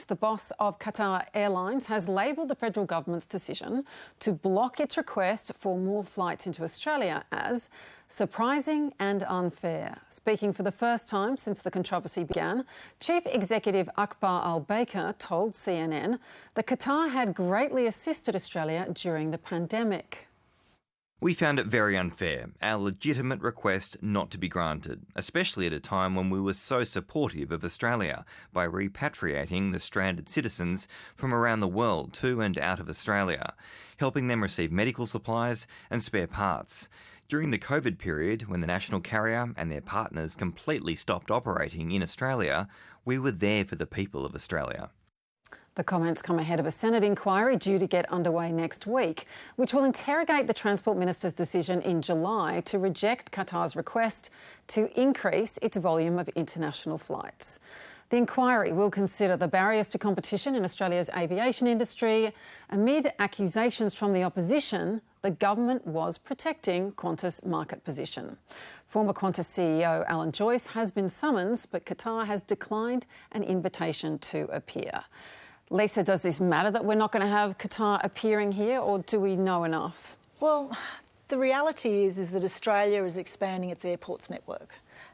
tonight, the boss of Qatar Airlines has labelled the federal government's decision to block its request for more flights into Australia as surprising and unfair. Speaking for the first time since the controversy began, Chief Executive Akbar Al-Baker told CNN that Qatar had greatly assisted Australia during the pandemic. We found it very unfair, our legitimate request not to be granted, especially at a time when we were so supportive of Australia by repatriating the stranded citizens from around the world to and out of Australia, helping them receive medical supplies and spare parts. During the COVID period, when the national carrier and their partners completely stopped operating in Australia, we were there for the people of Australia. The comments come ahead of a Senate inquiry due to get underway next week, which will interrogate the Transport Minister's decision in July to reject Qatar's request to increase its volume of international flights. The inquiry will consider the barriers to competition in Australia's aviation industry. Amid accusations from the opposition, the government was protecting Qantas' market position. Former Qantas CEO Alan Joyce has been summoned, but Qatar has declined an invitation to appear. Lisa, does this matter that we're not going to have Qatar appearing here, or do we know enough? Well, the reality is that Australia is expanding its airports network.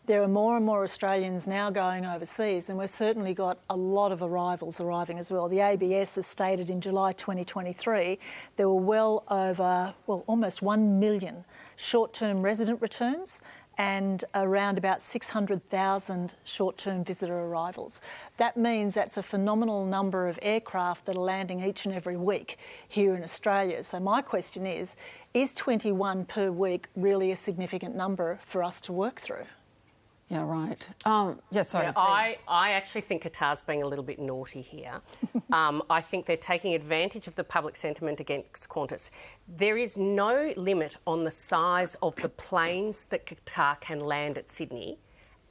There are more and more Australians now going overseas, and we've certainly got a lot of arrivals arriving as well. The ABS has stated in July 2023 there were well over, almost 1 million short-term resident returns and around about 600,000 short-term visitor arrivals. That means that's a phenomenal number of aircraft that are landing each and every week here in Australia. So my question is 21 per week really a significant number for us to work through? Yeah, right. Sorry. Yeah, I actually think Qatar's being a little bit naughty here. I think they're taking advantage of the public sentiment against Qantas. There is no limit on the size of the planes that Qatar can land at Sydney,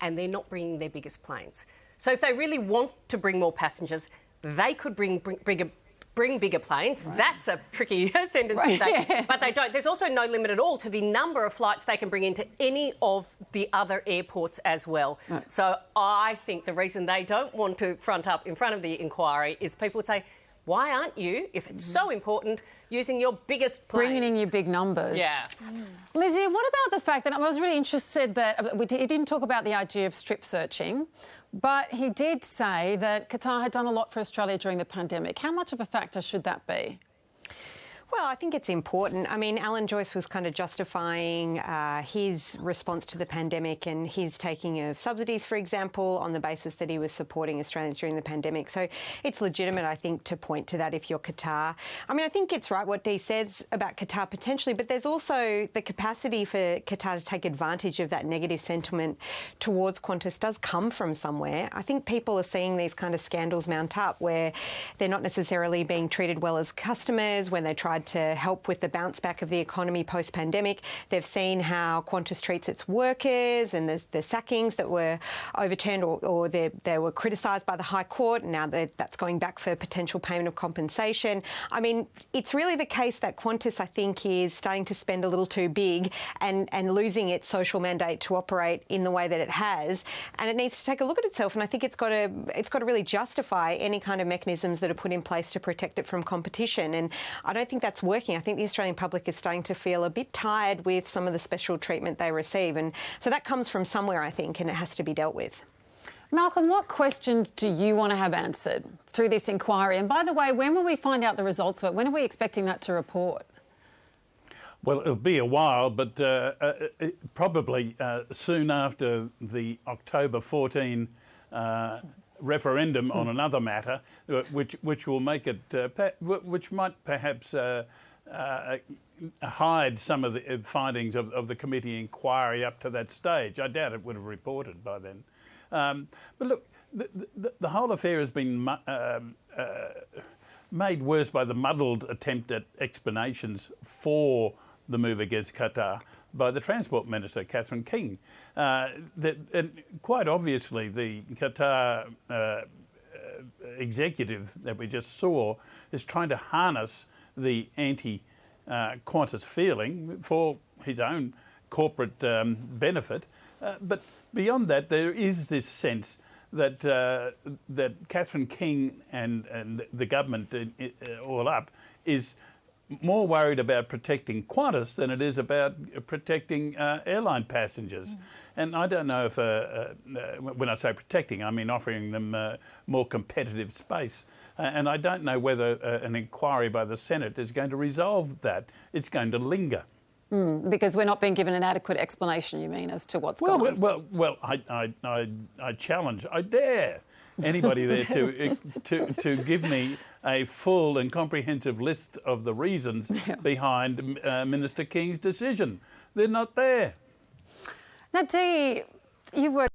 and they're not bringing their biggest planes. So if they really want to bring more passengers, they could bring bigger planes. Right. That's a tricky sentence to say, yeah. But they don't. There's also no limit at all to the number of flights they can bring into any of the other airports as well. Right. So I think the reason they don't want to front up in front of the inquiry is people would say, why aren't you, if it's so important, using your biggest planes? Bringing in your big numbers. Yeah. Lizzie, what about the fact that I was really interested that he didn't talk about the idea of strip searching, but he did say that Qatar had done a lot for Australia during the pandemic. How much of a factor should that be? Well, I think it's important. I mean, Alan Joyce was kind of justifying his response to the pandemic and his taking of subsidies, for example, on the basis that he was supporting Australians during the pandemic. So it's legitimate, I think, to point to that if you're Qatar. I mean, I think it's right what Dee says about Qatar potentially, but there's also the capacity for Qatar to take advantage of that negative sentiment towards Qantas does come from somewhere. I think people are seeing these kind of scandals mount up where they're not necessarily being treated well as customers when they tried to help with the bounce back of the economy post-pandemic. They've seen how Qantas treats its workers and the sackings that were overturned or they were criticised by the High Court, and now that's going back for potential payment of compensation. I mean, it's really the case that Qantas, I think, is starting to spend a little too big and losing its social mandate to operate in the way that it has, and it needs to take a look at itself, and I think it's got to really justify any kind of mechanisms that are put in place to protect it from competition, and I don't think that's working. I think the Australian public is starting to feel a bit tired with some of the special treatment they receive. And so that comes from somewhere, I think, and it has to be dealt with. Malcolm, what questions do you want to have answered through this inquiry? And by the way, when will we find out the results of it? When are we expecting that to report? Well, it'll be a while, but probably soon after the October 14 referendum on another matter, which will make it, which might perhaps hide some of the findings of the committee inquiry up to that stage. I doubt it would have reported by then. But look, the whole affair has been made worse by the muddled attempt at explanations for the move against Qatar by the Transport Minister, Capt King. And quite obviously, the Qatar executive that we just saw is trying to harness the anti-Qantas feeling for his own corporate benefit. But beyond that, there is this sense that that Catherine King and the government all up is more worried about protecting Qantas than it is about protecting airline passengers. And I don't know if, when I say protecting, I mean offering them more competitive space. And I don't know whether an inquiry by the Senate is going to resolve that. It's going to linger. Because we're not being given an adequate explanation, you mean, as to what's going on? Well, I challenge, I dare anybody there to give me a full and comprehensive list of the reasons behind Minister King's decision. They're not there. Now, Dee, you've worked